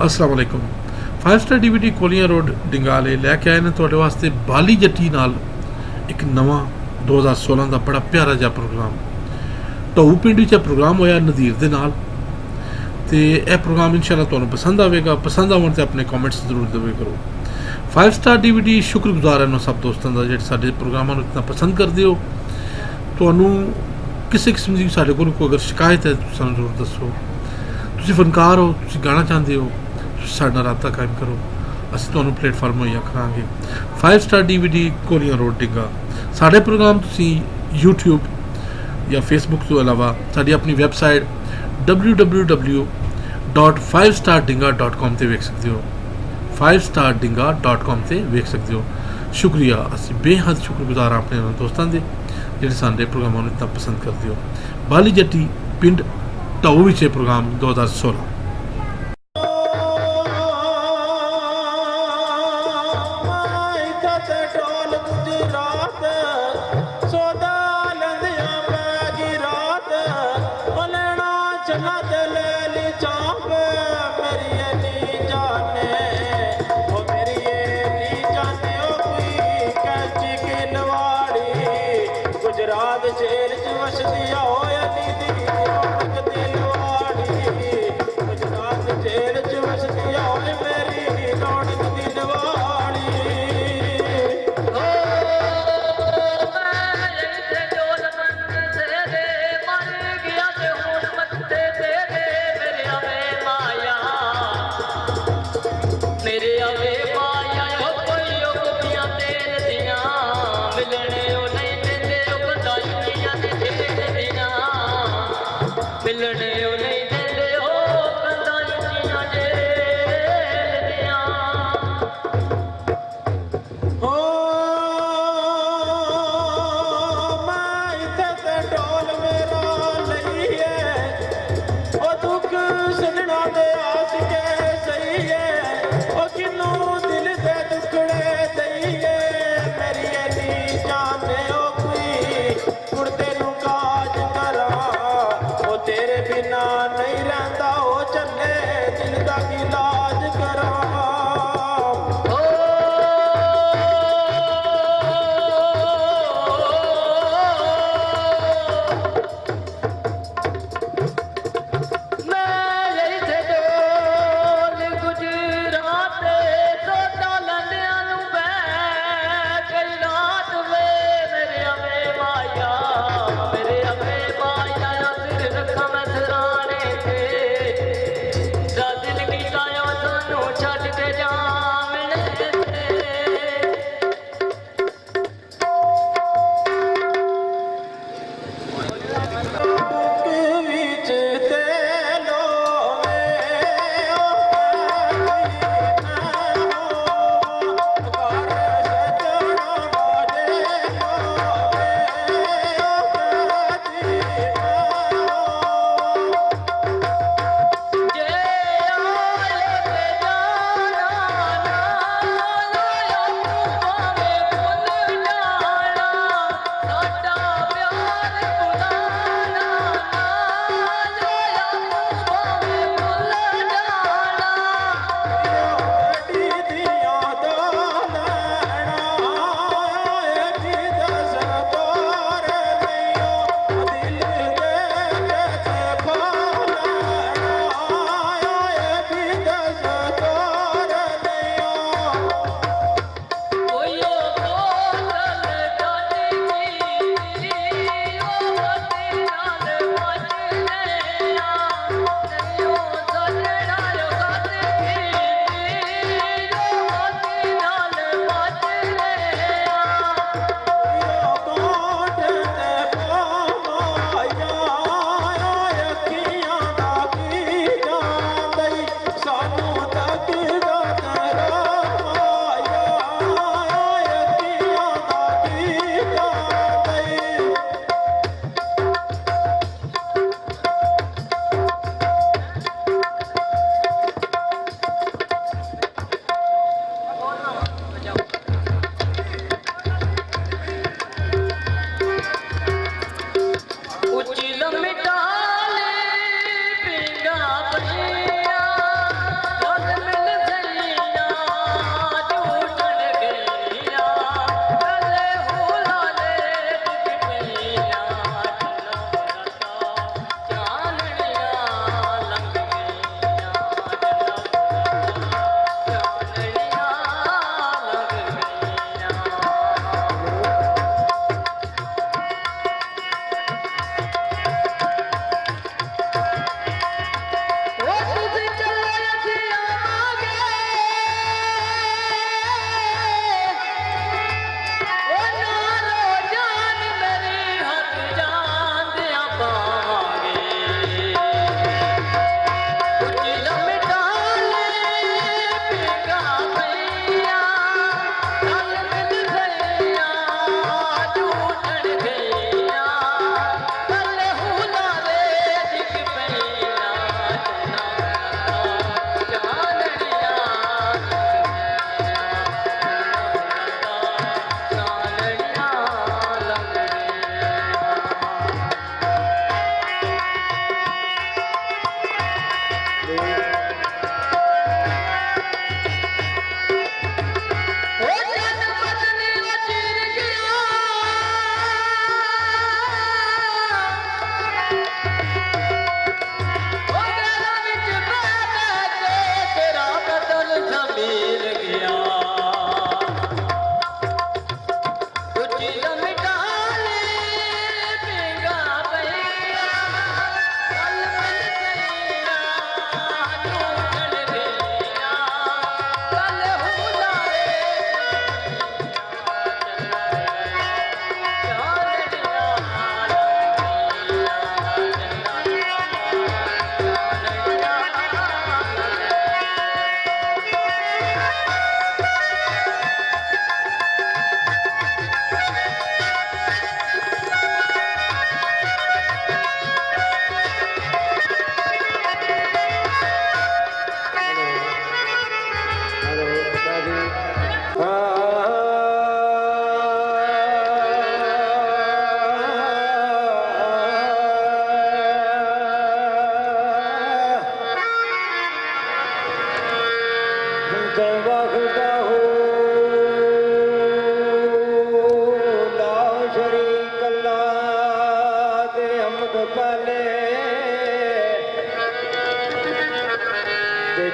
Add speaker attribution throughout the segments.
Speaker 1: अस्सलाम वालेकुम। 5 star DVD कोलियां road डिंगाले लैके आए ने तुहाडे वास्ते बाली जट्टी नाल एक नवा 2016 का बड़ा प्यारा जिहा प्रोग्राम। ढऊ पिंड विच प्रोग्राम होया नज़ीर दे नाल ते यह प्रोग्राम इंशाअल्लाह तुहानूं पसंद आवेगा। पसंद आवन ते अपने कॉमेंट्स जरूर देवे करो। 5 स्टार DVD शुक्रगुजार है सब दोस्तों का जिहड़े साडे प्रोग्रामां नूं इतना पसंद करदे हो। तुहानूं किसी किस्म की साडे कोल कोई अगर शिकायत है तुसीं सानूं जरूर दसो। तुसीं फनकार हो, तुसीं गाना चाहते हो, साडे नाल राबता कायम करो, असीं तुहानूं प्लेटफार्म मुहैया करांगे। 5 स्टार DVD कोलियां रोड डिंगा। साडे प्रोग्राम तुसीं यूट्यूब या फेसबुक तो अलावा साडी अपनी वैबसाइट www.5stardinga.com ते वेख सकते हो। 5stardinga.com ते वेख सकते हो। शुक्रिया, असीं बेहद शुक्रगुजार अपने दोस्तों के जिहड़े साडे प्रोग्रामां नूं इतना पसंद करते हो। बाली जट्टी पिंड ढऊ विच प्रोग्राम 2016।
Speaker 2: जेल च वसदी होया नी दी रौनक दिलवाड़ी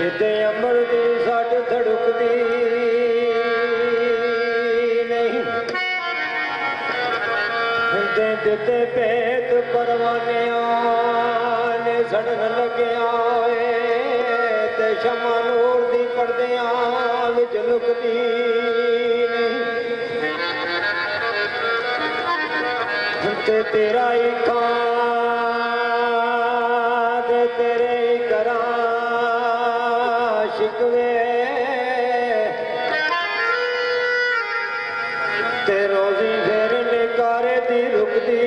Speaker 2: जिते अमर दी सट धड़कदी नहीं दिते भेद परवानिया ने सड़न लग्या ते शमा नूर दी पर्दिया विच लुकदी नहीं ते तेरा ही खां ते तेरे ही करा शिकवे ते रोजी फिर निकारे दी रुकदी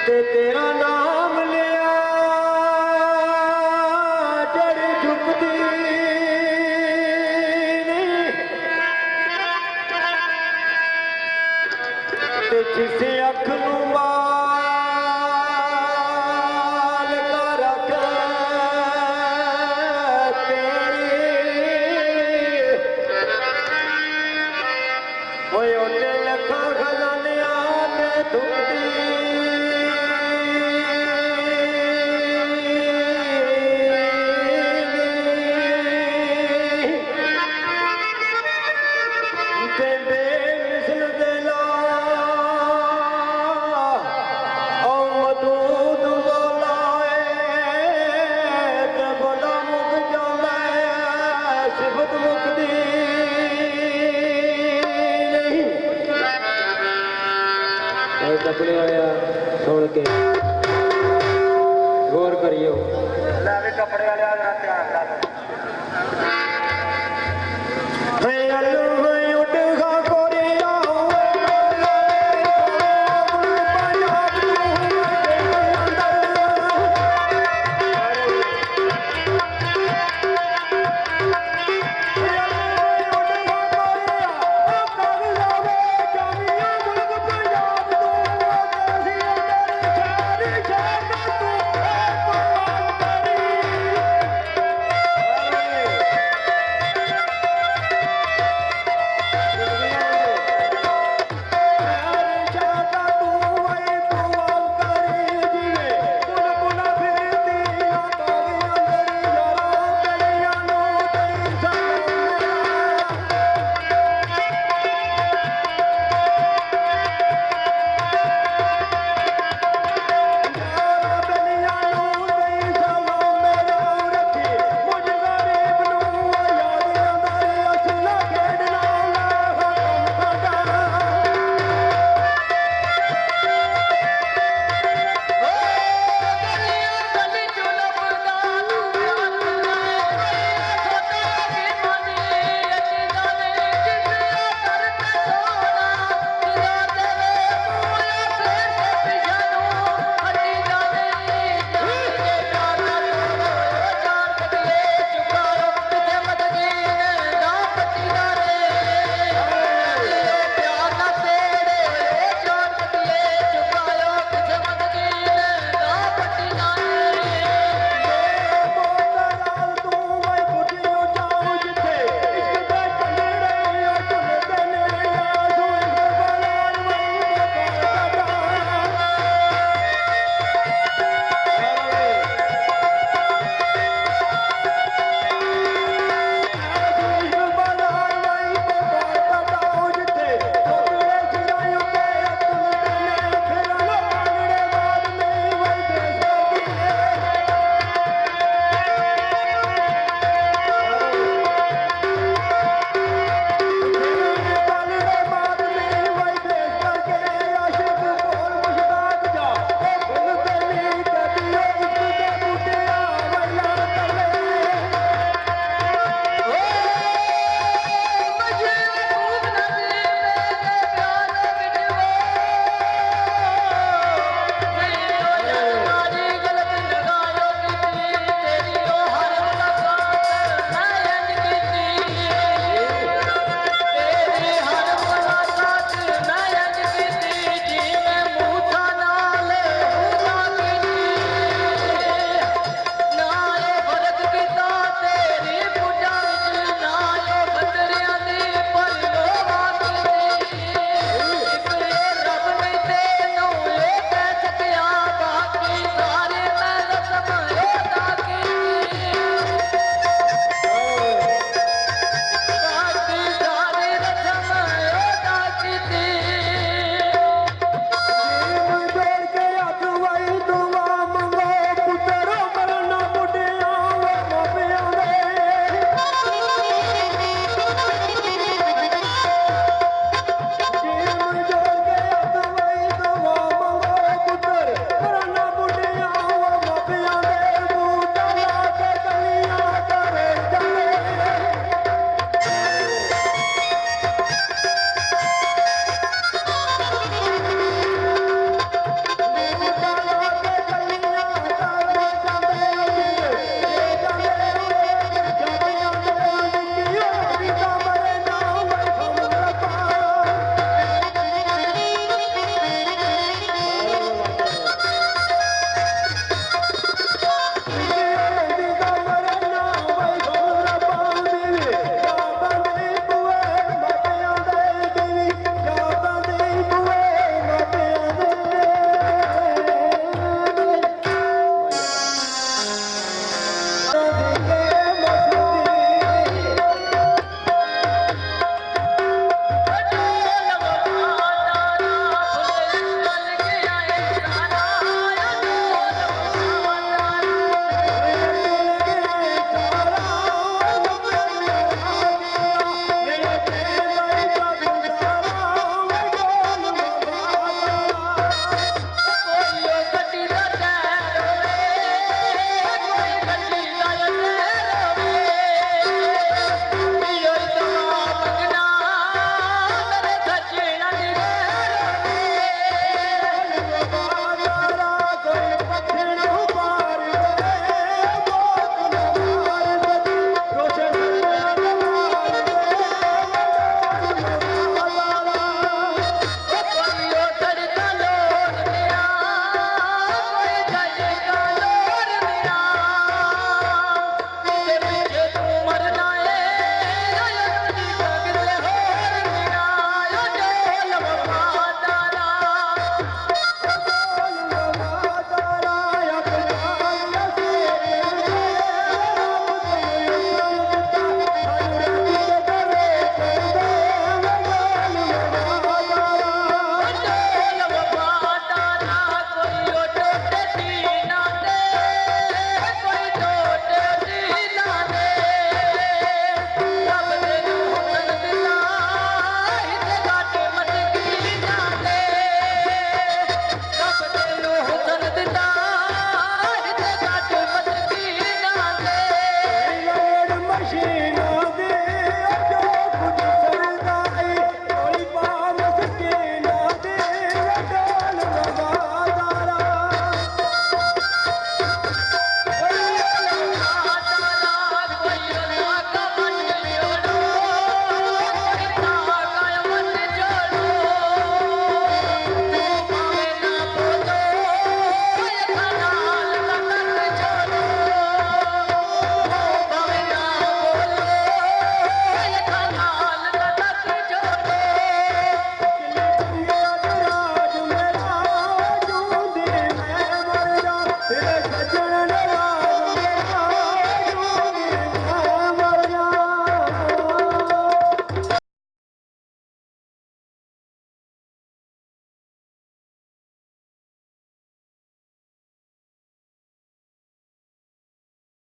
Speaker 2: तेरा नाम लिया जड़ झुकदी ते जिस अख नूं माल का रख तेरी ओटे लखा खजानिया ते धुकदी कपड़े वाले सुन के गौर करियो कपड़े वाले